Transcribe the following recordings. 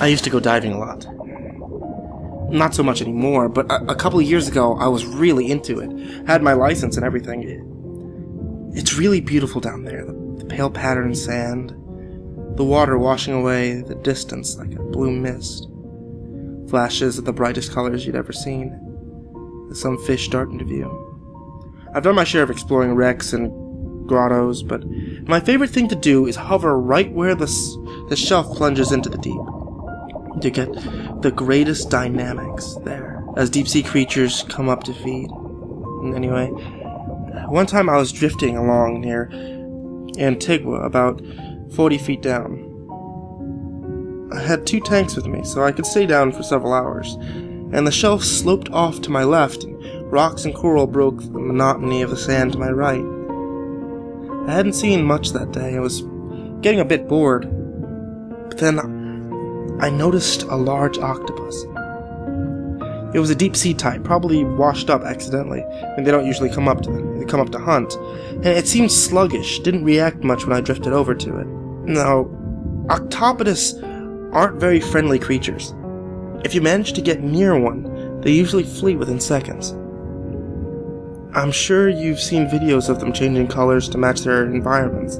I used to go diving a lot. Not so much anymore, but a couple of years ago, I was really into it. Had my license and everything. It's really beautiful down there. The pale patterned sand, the water washing away the distance like a blue mist. Flashes of the brightest colors you'd ever seen, as some fish dart into view. I've done my share of exploring wrecks and grottos, but my favorite thing to do is hover right where the shelf plunges into the deep. You get the greatest dynamics there, as deep-sea creatures come up to feed. Anyway, one time I was drifting along near Antigua, about 40 feet down. I had 2 tanks with me, so I could stay down for several hours, and the shelf sloped off to my left, and rocks and coral broke the monotony of the sand to my right. I hadn't seen much that day. I was getting a bit bored, but then I noticed a large octopus. It was a deep-sea type, probably washed up accidentally, and they don't usually come up to them. They come up to hunt, and it seemed sluggish, didn't react much when I drifted over to it. Now, octopodes aren't very friendly creatures. If you manage to get near one, they usually flee within seconds. I'm sure you've seen videos of them changing colors to match their environments.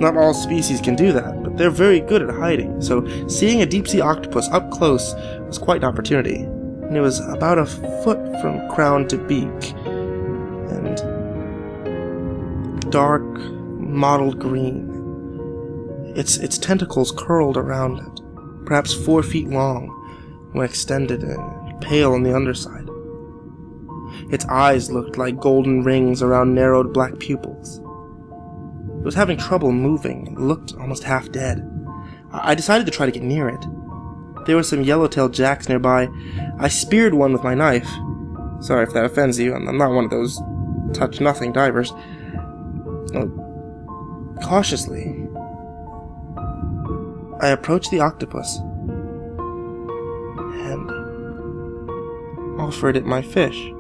Not all species can do that, but they're very good at hiding, so seeing a deep-sea octopus up close was quite an opportunity. And it was about a foot from crown to beak, and dark, mottled green. Its tentacles curled around it, perhaps 4 feet long, when extended and pale on the underside. Its eyes looked like golden rings around narrowed black pupils. It was having trouble moving and looked almost half dead. I decided to try to get near it. There were some yellow-tailed jacks nearby. I speared one with my knife. Sorry if that offends you, I'm not one of those touch-nothing divers. Cautiously, I approached the octopus and offered it my fish,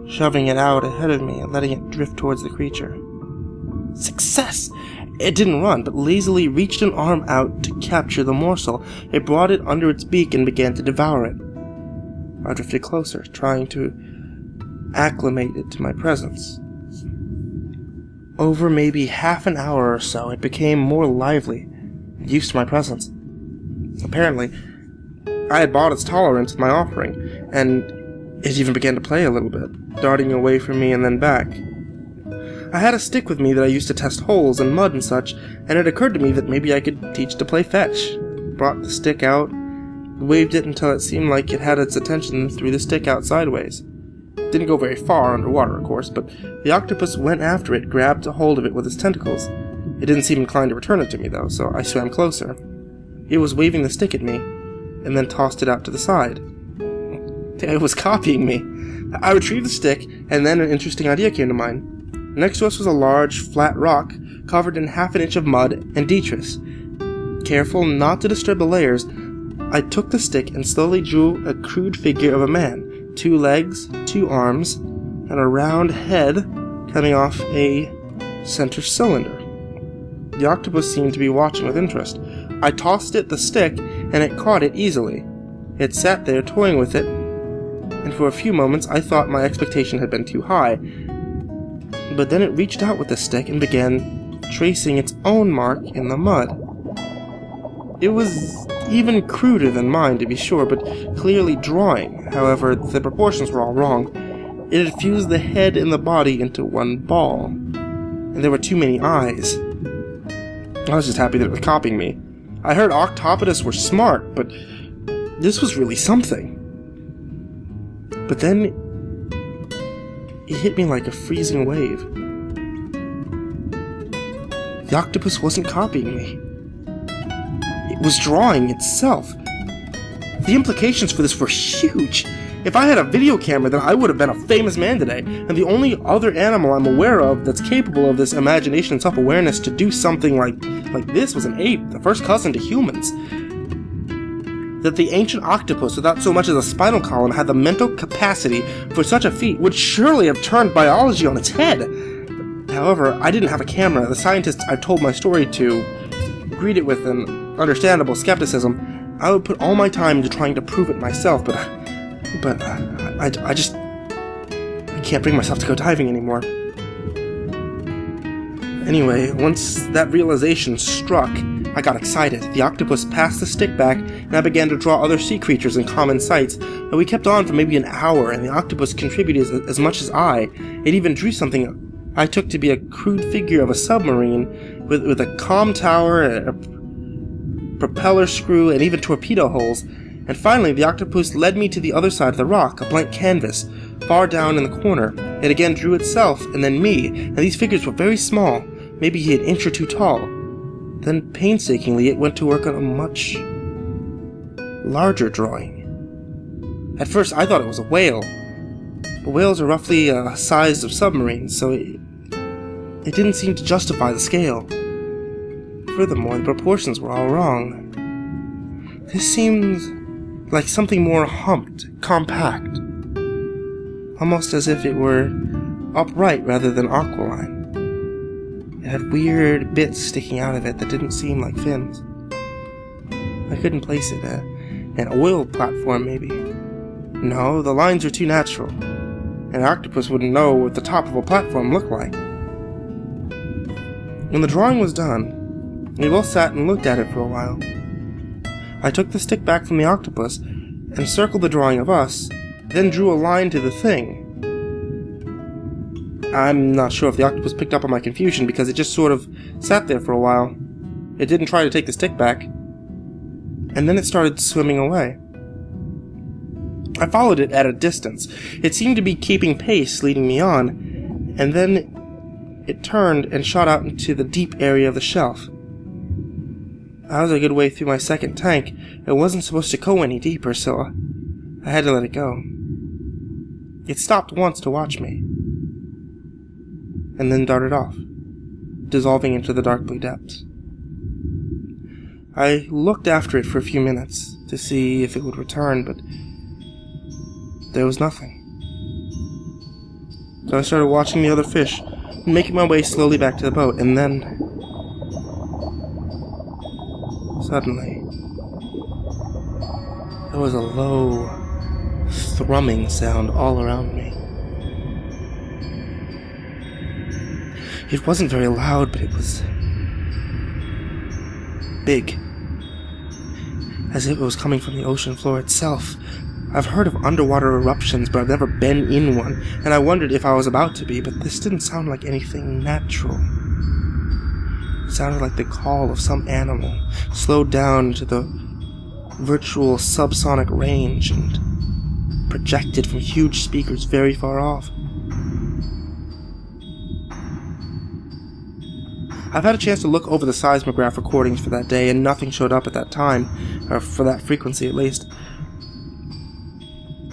shoving it out ahead of me and letting it drift towards the creature. Success! It didn't run, but lazily reached an arm out to capture the morsel. It brought it under its beak and began to devour it. I drifted closer, trying to acclimate it to my presence. Over maybe half an hour or so, it became more lively, used to my presence. Apparently, I had bought its tolerance with my offering, and it even began to play a little bit, darting away from me and then back. I had a stick with me that I used to test holes and mud and such, and it occurred to me that maybe I could teach to play fetch. Brought the stick out, waved it until it seemed like it had its attention and threw the stick out sideways. Didn't go very far underwater, of course, but the octopus went after it, grabbed a hold of it with its tentacles. It didn't seem inclined to return it to me, though, so I swam closer. It was waving the stick at me, and then tossed it out to the side. It was copying me. I retrieved the stick, and then an interesting idea came to mind. Next to us was a large, flat rock, covered in half an inch of mud and detritus. Careful not to disturb the layers, I took the stick and slowly drew a crude figure of a man, 2 legs, 2 arms, and a round head coming off a center cylinder. The octopus seemed to be watching with interest. I tossed it the stick, and it caught it easily. It sat there toying with it, and for a few moments I thought my expectation had been too high. But then it reached out with the stick and began tracing its own mark in the mud. It was even cruder than mine, to be sure, but clearly drawing. However, the proportions were all wrong. It had fused the head and the body into one ball, and there were too many eyes. I was just happy that it was copying me. I heard octopodes were smart, but this was really something. But then it hit me like a freezing wave. The octopus wasn't copying me. It was drawing itself. The implications for this were huge. If I had a video camera, then I would have been a famous man today, and the only other animal I'm aware of that's capable of this imagination and self-awareness to do something like this was an ape, the first cousin to humans. That the ancient octopus, without so much as a spinal column, had the mental capacity for such a feat would surely have turned biology on its head. However, I didn't have a camera. The scientists I told my story to agreed it with an understandable skepticism, I would put all my time into trying to prove it myself, but I can't bring myself to go diving anymore. Anyway, once that realization struck, I got excited. The octopus passed the stick back, and I began to draw other sea creatures and common sights. But we kept on for maybe an hour, and the octopus contributed as much as I. It even drew something I took to be a crude figure of a submarine with a comm tower, a propeller screw, and even torpedo holes. And finally, the octopus led me to the other side of the rock, a blank canvas, far down in the corner. It again drew itself, and then me, and these figures were very small, maybe an inch or two tall. Then, painstakingly, it went to work on a much larger drawing. At first, I thought it was a whale, but whales are roughly the size of submarines, so it didn't seem to justify the scale. Furthermore, the proportions were all wrong. This seemed like something more humped, compact, almost as if it were upright rather than aquiline. It had weird bits sticking out of it that didn't seem like fins. I couldn't place it. An oil platform, maybe. No, the lines were too natural. An octopus wouldn't know what the top of a platform looked like. When the drawing was done, we both sat and looked at it for a while. I took the stick back from the octopus and circled the drawing of us, then drew a line to the thing. I'm not sure if the octopus picked up on my confusion because it just sort of sat there for a while. It didn't try to take the stick back, and then it started swimming away. I followed it at a distance. It seemed to be keeping pace, leading me on, and then it turned and shot out into the deep area of the shelf. I was a good way through my second tank. It wasn't supposed to go any deeper, so I had to let it go. It stopped once to watch me, and then darted off, dissolving into the dark blue depths. I looked after it for a few minutes to see if it would return, but there was nothing. So I started watching the other fish, making my way slowly back to the boat, and then suddenly there was a low, thrumming sound all around me. It wasn't very loud, but it was big, as if it was coming from the ocean floor itself. I've heard of underwater eruptions, but I've never been in one, and I wondered if I was about to be, but this didn't sound like anything natural. It sounded like the call of some animal, slowed down to the virtual subsonic range and projected from huge speakers very far off. I've had a chance to look over the seismograph recordings for that day, and nothing showed up at that time, or for that frequency at least.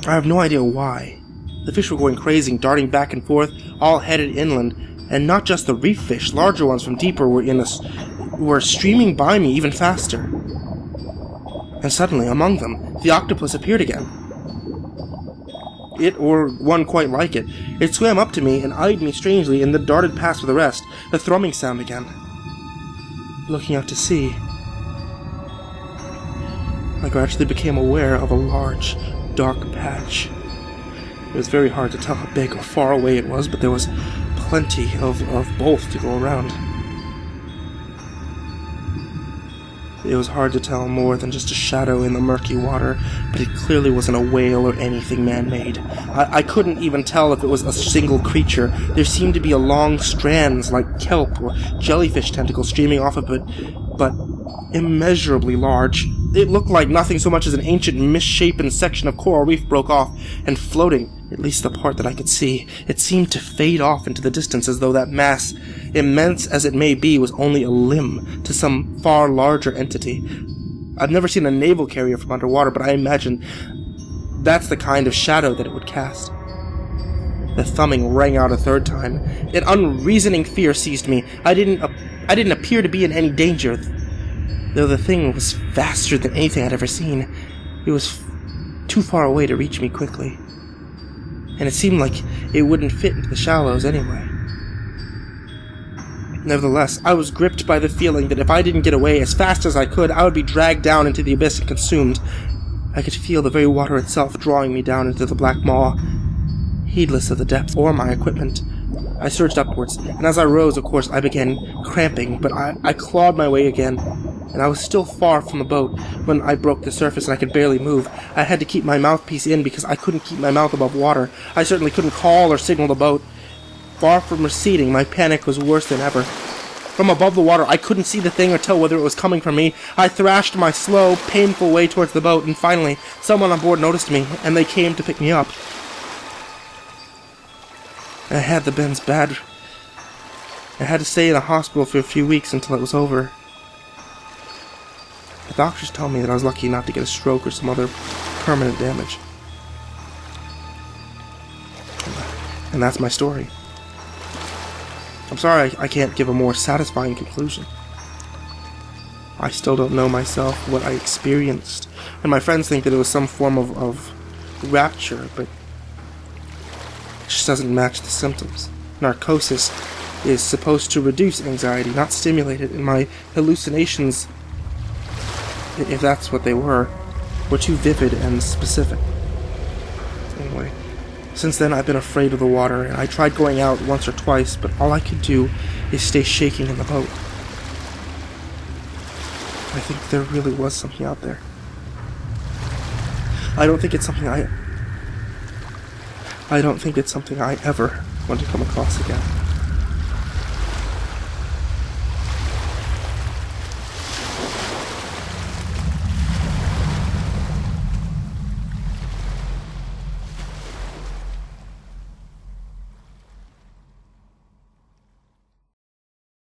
I have no idea why. The fish were going crazy, darting back and forth, all headed inland, and not just the reef fish, larger ones from deeper were streaming by me even faster. And suddenly, among them, the octopus appeared again. It, or one quite like it. It swam up to me and eyed me strangely and then darted past with the rest. The thrumming sound began. Looking out to sea, I gradually became aware of a large, dark patch. It was very hard to tell how big or far away it was, but there was plenty of both to go around. It was hard to tell more than just a shadow in the murky water, but it clearly wasn't a whale or anything man-made. I couldn't even tell if it was a single creature. There seemed to be long strands like kelp or jellyfish tentacles streaming off of it, but immeasurably large. It looked like nothing so much as an ancient misshapen section of coral reef broke off, and floating, at least the part that I could see, it seemed to fade off into the distance as though that mass, immense as it may be, was only a limb to some far larger entity. I've never seen a naval carrier from underwater, but I imagine that's the kind of shadow that it would cast. The thumbing rang out a third time. An unreasoning fear seized me. I didn't appear to be in any danger, though the thing was faster than anything I'd ever seen. It was too far away to reach me quickly, and it seemed like it wouldn't fit into the shallows anyway. Nevertheless, I was gripped by the feeling that if I didn't get away as fast as I could, I would be dragged down into the abyss and consumed. I could feel the very water itself drawing me down into the black maw. Heedless of the depth or my equipment, I surged upwards, and as I rose, of course, I began cramping, but I clawed my way again, and I was still far from the boat when I broke the surface and I could barely move. I had to keep my mouthpiece in because I couldn't keep my mouth above water. I certainly couldn't call or signal the boat. Far from receding, my panic was worse than ever. From above the water, I couldn't see the thing or tell whether it was coming from me. I thrashed my slow, painful way towards the boat, and finally, someone on board noticed me, and they came to pick me up. I had the bends bad. I had to stay in the hospital for a few weeks until it was over. The doctors tell me that I was lucky not to get a stroke or some other permanent damage. And that's my story. I'm sorry I can't give a more satisfying conclusion. I still don't know myself what I experienced, and my friends think that it was some form of rapture, but it just doesn't match the symptoms. Narcosis is supposed to reduce anxiety, not stimulate it, and my hallucinations, if that's what they were too vivid and specific. Anyway, since then I've been afraid of the water, and I tried going out once or twice, but all I could do is stay shaking in the boat. I think there really was something out there. I don't think it's something I ever want to come across again.